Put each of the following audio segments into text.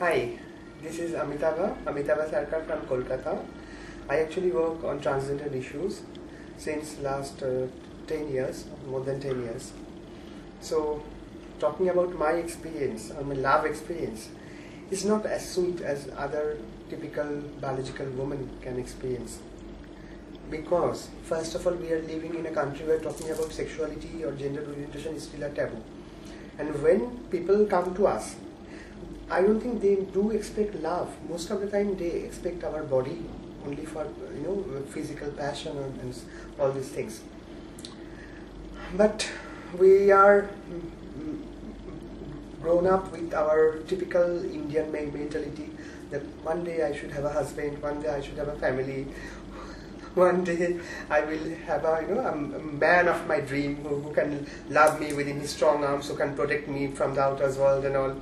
Hi, this is Amitava Sarkar from Kolkata. I actually work on transgender issues since last 10 years, more than 10 years. So, talking about my experience, or my love experience, is not as sweet as other typical biological women can experience. Because, first of all, we are living in a country where talking about sexuality or gender orientation is still a taboo. And when people come to us, I don't think they do expect love. Most of the time they expect our body only for physical passion and all these things. But we are grown up with our typical Indian mentality that one day I should have a husband, one day I should have a family, one day I will have a man of my dream who can love me within his strong arms, who can protect me from the outer world and all.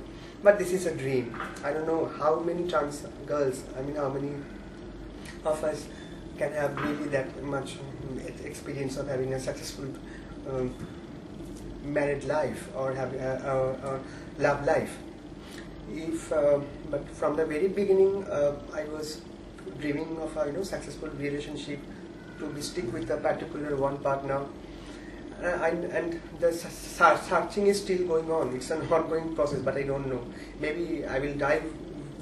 But this is a dream. I don't know how many trans girls, how many of us can have really that much experience of having a successful married life or having a love life. But from the very beginning, I was dreaming of a successful relationship, to be stick with a particular one partner. And the searching is still going on. It's an ongoing process, but I don't know. Maybe I will die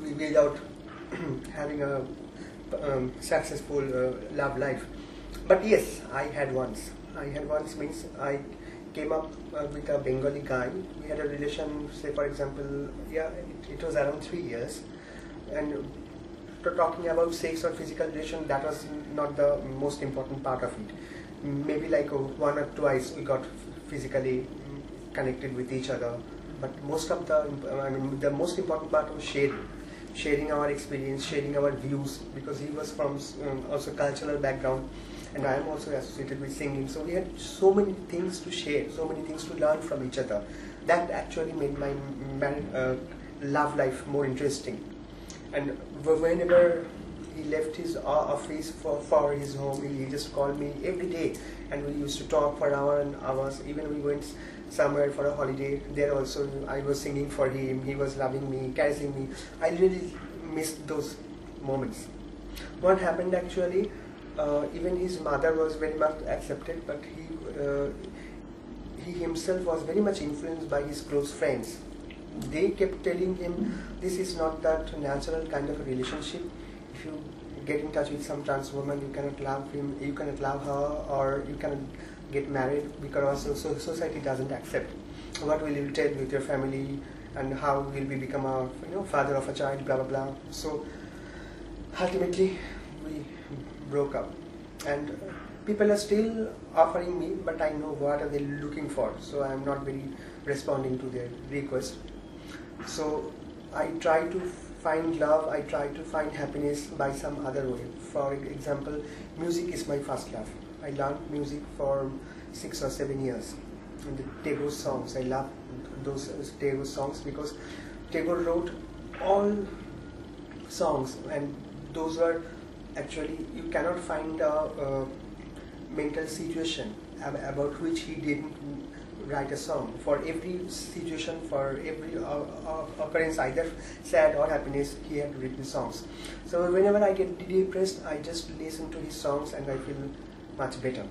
without having a successful love life. But yes, I had once. Means I came up with a Bengali guy. We had a relation, say for example, it was around 3 years. And talking about sex or physical relation, that was not the most important part of it. Maybe like one or twice we got physically connected with each other, but most of the most important part was sharing our experience, sharing our views, because he was from also cultural background and I am also associated with singing, so we had so many things to share, so many things to learn from each other. That actually made my love life more interesting. And whenever he left his office for his home, he just called me every day, and we used to talk for hours and hours. Even we went somewhere for a holiday, there also I was singing for him, he was loving me, caressing me. I really missed those moments. What happened actually, even his mother was very much accepted, but he himself was very much influenced by his close friends. They kept telling him, this is not that natural kind of a relationship. If you get in touch with some trans woman, you cannot love him, you cannot love her, or you cannot get married because society doesn't accept. What will you tell with your family, and how will we become a father of a child, blah blah blah. So ultimately we broke up, and people are still offering me, but I know what are they looking for, so I am not very responding to their request. So I try to find love, I try to find happiness by some other way. For example, music is my first love. I learned music for 6 or 7 years. And the Tagore songs, I love those Tagore songs because Tagore wrote all songs, and those were actually, you cannot find a mental situation about which he didn't write a song. For every situation, for every occurrence, either sad or happiness, he had written songs. So whenever I get depressed, I just listen to his songs and I feel much better.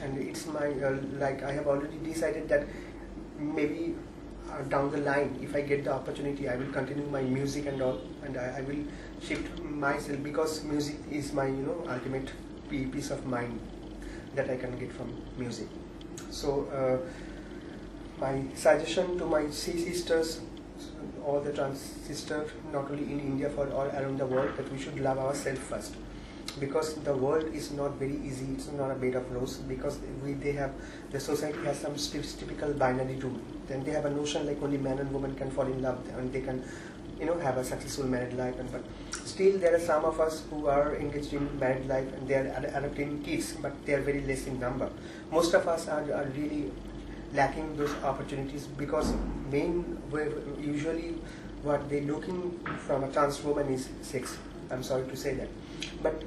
And it's my like I have already decided that maybe down the line, if I get the opportunity, I will continue my music and all, and I will shift myself, because music is my ultimate peace of mind that I can get from music. So my suggestion to my sisters, all the trans sisters, not only in India, for all around the world, that we should love ourselves first, because the world is not very easy. It's not a bed of roses, because the society has some typical binary rule. Then they have a notion like only man and woman can fall in love and they can have a successful married life, but still there are some of us who are engaged in married life and they are adopting kids, but they are very less in number. Most of us are really lacking those opportunities, because usually what they're looking from a trans woman is sex. I'm sorry to say that, but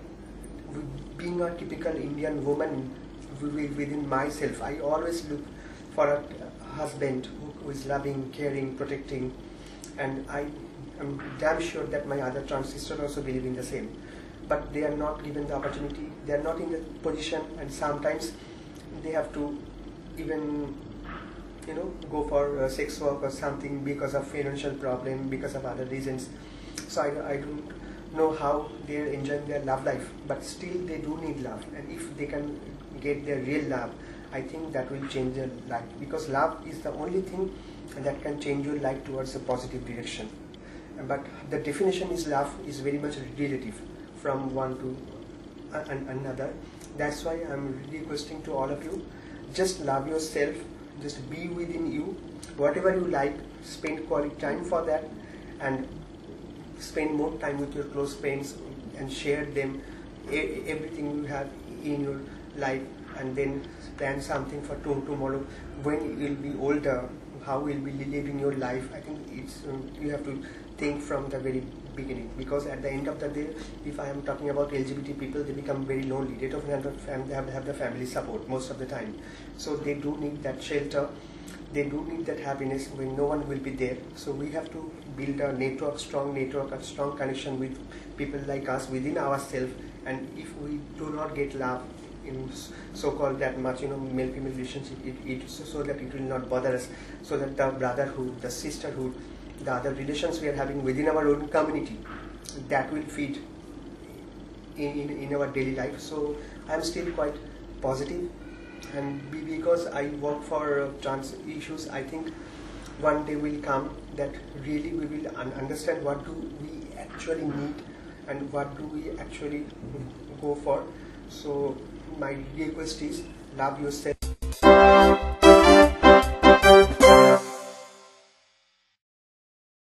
being a typical Indian woman within myself, I always look for a husband who is loving, caring, protecting, and I'm damn sure that my other trans sisters also believe in the same. But they are not given the opportunity, they are not in the position, and sometimes they have to even go for sex work or something because of financial problem, because of other reasons. So I don't know how they are enjoying their love life, but still they do need love, and if they can get their real love, I think that will change their life, because love is the only thing that can change your life towards a positive direction. But the definition is love is very much relative from one to another. That's why I'm requesting to all of you, just love yourself, just be within you, whatever you like, spend quality time for that, and spend more time with your close friends and share them everything you have in your life, and then plan something for tomorrow when you will be older, how you will be living your life. I think it's you have to think from the very beginning, because at the end of the day, if I am talking about LGBT people, they become very lonely. They don't have the family support most of the time, so they do need that shelter, they do need that happiness when no one will be there. So we have to build a strong network, a strong connection with people like us within ourselves. And if we do not get love in so-called that much male-female relationship, so that it will not bother us, so that the brotherhood, the sisterhood, the other relations we are having within our own community, that will feed in our daily life. So I am still quite positive, and because I work for trans issues, I think one day will come that really we will understand what do we actually need and what do we actually go for. So my request is, love yourself.